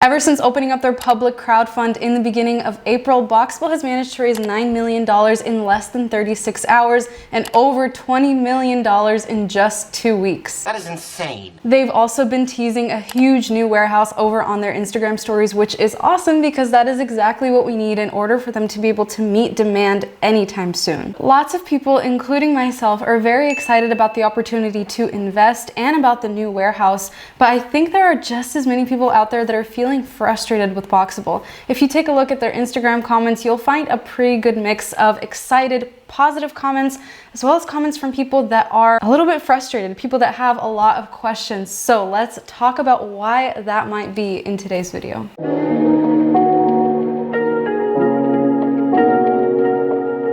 Ever since opening up their public crowdfund in the beginning of April, Boxabl has managed to raise $9 million in less than 36 hours and over $20 million in just 2 weeks. That is insane. They've also been teasing a huge new warehouse over on their Instagram stories, which is awesome because that is exactly what we need in order for them to be able to meet demand anytime soon. Lots of people, including myself, are very excited about the opportunity to invest and about the new warehouse, but I think there are just as many people out there that are feeling frustrated with Boxabl. If you take a look at their Instagram comments, you'll find a pretty good mix of excited, positive comments, as well as comments from people that are a little bit frustrated, people that have a lot of questions. So let's talk about why that might be in today's video.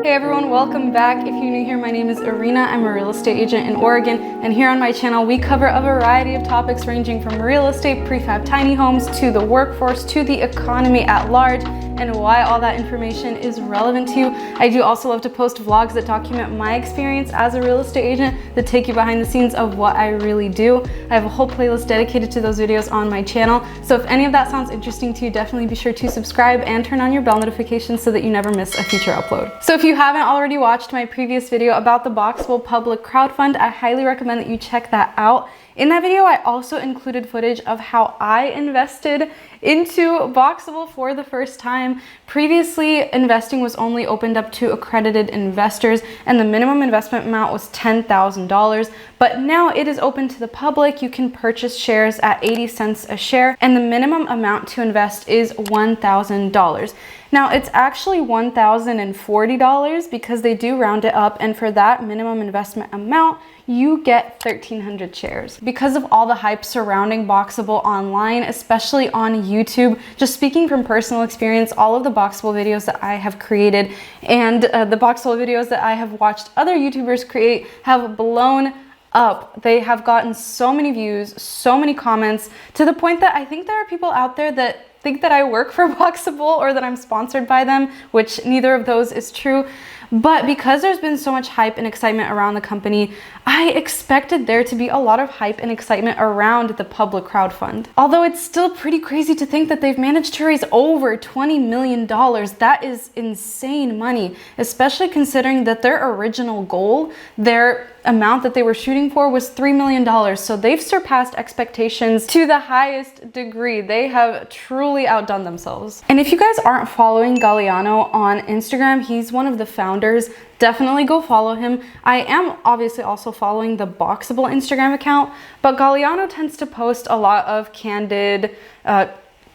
Hey everyone, welcome back. If you're new here, my name is Irina. I'm a real estate agent in Oregon, and here on my channel we cover a variety of topics ranging from real estate, prefab tiny homes, to the workforce, to the economy at large, and why all that information is relevant to you. I do also love to post vlogs that document my experience as a real estate agent, that take you behind the scenes of what I really do. I have a whole playlist dedicated to those videos on my channel, so if any of that sounds interesting to you, definitely be sure to subscribe and turn on your bell notifications so that you never miss a future upload. So if you haven't already watched my previous video about the BOXABL public crowdfund, I highly recommend that you check that out. In that video, I also included footage of how I invested into Boxabl for the first time. Previously, investing was only opened up to accredited investors, and the minimum investment amount was $10,000. But now it is open to the public. You can purchase shares at 80 cents a share, and the minimum amount to invest is $1,000. Now, it's actually $1,040 because they do round it up, and for that minimum investment amount, you get 1,300 shares. Because of all the hype surrounding Boxabl online, especially on YouTube, just speaking from personal experience, all of the Boxabl videos that I have created and the Boxabl videos that I have watched other YouTubers create have blown up. They have gotten so many views, so many comments, to the point that I think there are people out there that think that I work for Boxabl or that I'm sponsored by them, which neither of those is true. But because there's been so much hype and excitement around the company, I expected there to be a lot of hype and excitement around the public crowdfund. Although it's still pretty crazy to think that they've managed to raise over $20 million. That is insane money, especially considering that their original goal, their amount that they were shooting for, was $3 million. So they've surpassed expectations to the highest degree. They have truly outdone themselves. And if you guys aren't following Galliano on Instagram, he's one of the founders. Definitely go follow him. I am obviously also following the Boxabl Instagram account, but Galliano tends to post a lot of candid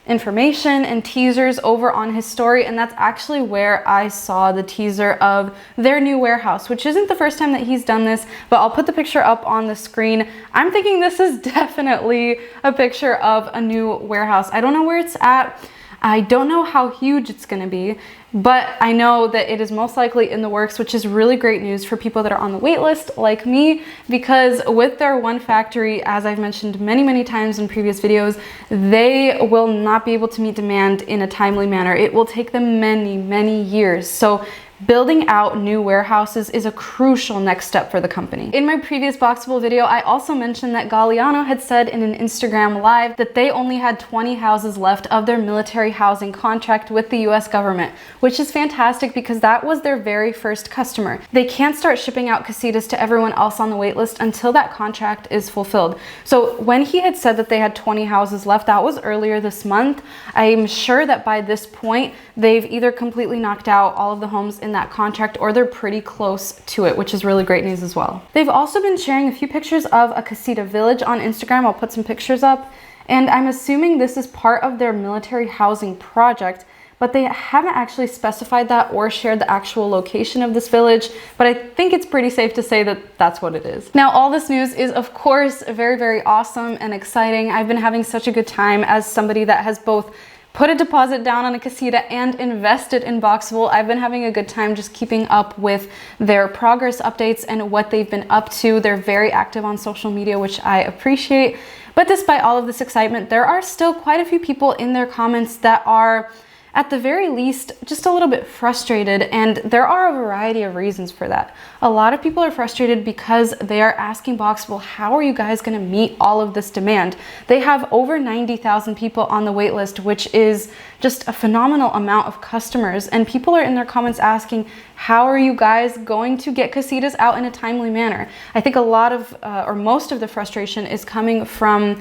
information and teasers over on his story, and that's actually where I saw the teaser of their new warehouse, which isn't the first time that he's done this, but I'll put the picture up on the screen. I'm thinking this is definitely a picture of a new warehouse. I don't know where it's at. I don't know how huge it's going to be, but I know that it is most likely in the works, which is really great news for people that are on the wait list like me, because with their one factory, as I've mentioned many times in previous videos, they will not be able to meet demand in a timely manner. It will take them many years. So building out new warehouses is a crucial next step for the company. In my previous Boxabl video, I also mentioned that Galliano had said in an Instagram live that they only had 20 houses left of their military housing contract with the US government, which is fantastic because that was their very first customer. They can't start shipping out casitas to everyone else on the wait list until that contract is fulfilled. So when he had said that they had 20 houses left, that was earlier this month. I'm sure that by this point, they've either completely knocked out all of the homes in that contract, or they're pretty close to it, which is really great news as well. They've also been sharing a few pictures of a casita village on Instagram. I'll put some pictures up, and I'm assuming this is part of their military housing project, but they haven't actually specified that or shared the actual location of this village, but I think it's pretty safe to say that that's what it is. Now, all this news is of course very awesome and exciting. I've been having such a good time as somebody that has both put a deposit down on a casita and invested in Boxabl. I've been having a good time just keeping up with their progress updates and what they've been up to. They're very active on social media, which I appreciate. But despite all of this excitement, there are still quite a few people in their comments that are at the very least, just a little bit frustrated, and there are a variety of reasons for that. A lot of people are frustrated because they are asking Boxabl, how are you guys going to meet all of this demand? They have over 90,000 people on the wait list, which is just a phenomenal amount of customers, and people are in their comments asking, how are you guys going to get casitas out in a timely manner? I think a lot of, or most of the frustration is coming from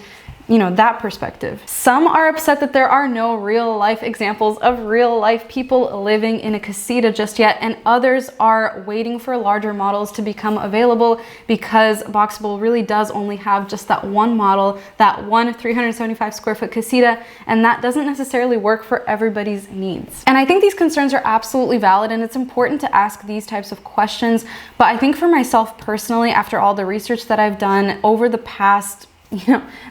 that perspective. Some are upset that there are no real life examples of real life people living in a casita just yet, and others are waiting for larger models to become available because Boxabl really does only have just that one model, that one 375 square foot casita, and that doesn't necessarily work for everybody's needs. And I think these concerns are absolutely valid, and it's important to ask these types of questions. But I think for myself personally, after all the research that I've done over the past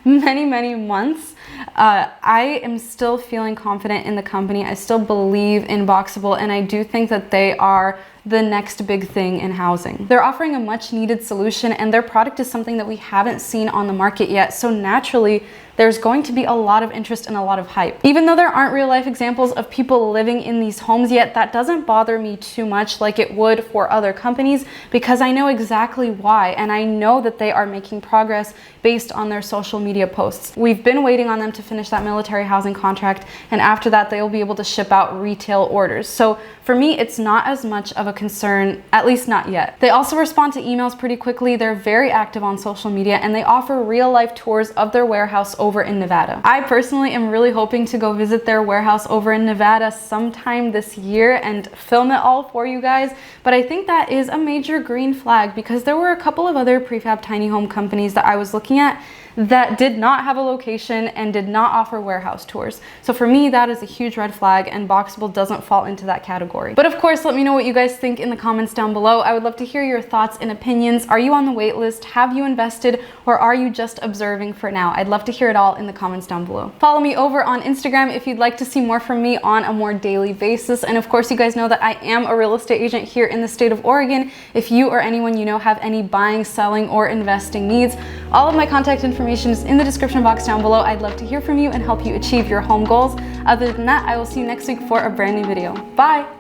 many months, I am still feeling confident in the company. I still believe in Boxabl, and I do think that they are the next big thing in housing. They're offering a much needed solution, and their product is something that we haven't seen on the market yet. So naturally, there's going to be a lot of interest and a lot of hype. Even though there aren't real life examples of people living in these homes yet, that doesn't bother me too much like it would for other companies, because I know exactly why, and I know that they are making progress based on their social media posts. We've been waiting on them to finish that military housing contract, and after that they will be able to ship out retail orders. So for me, it's not as much of a concern, at least not yet. They also respond to emails pretty quickly. They're very active on social media, and they offer real life tours of their warehouse over in Nevada. I personally am really hoping to go visit their warehouse over in Nevada sometime this year and film it all for you guys, but I think that is a major green flag because there were a couple of other prefab tiny home companies that I was looking at that did not have a location and did not offer warehouse tours. So for me, that is a huge red flag, and Boxabl doesn't fall into that category. But of course, let me know what you guys think in the comments down below. I would love to hear your thoughts and opinions. Are you on the wait list? Have you invested? Or are you just observing for now? I'd love to hear it all in the comments down below. Follow me over on Instagram if you'd like to see more from me on a more daily basis. And of course, you guys know that I am a real estate agent here in the state of Oregon. If you or anyone you know have any buying, selling, or investing needs, all of my contact information is in the description box down below. I'd love to hear from you and help you achieve your home goals. Other than that, I will see you next week for a brand new video. Bye!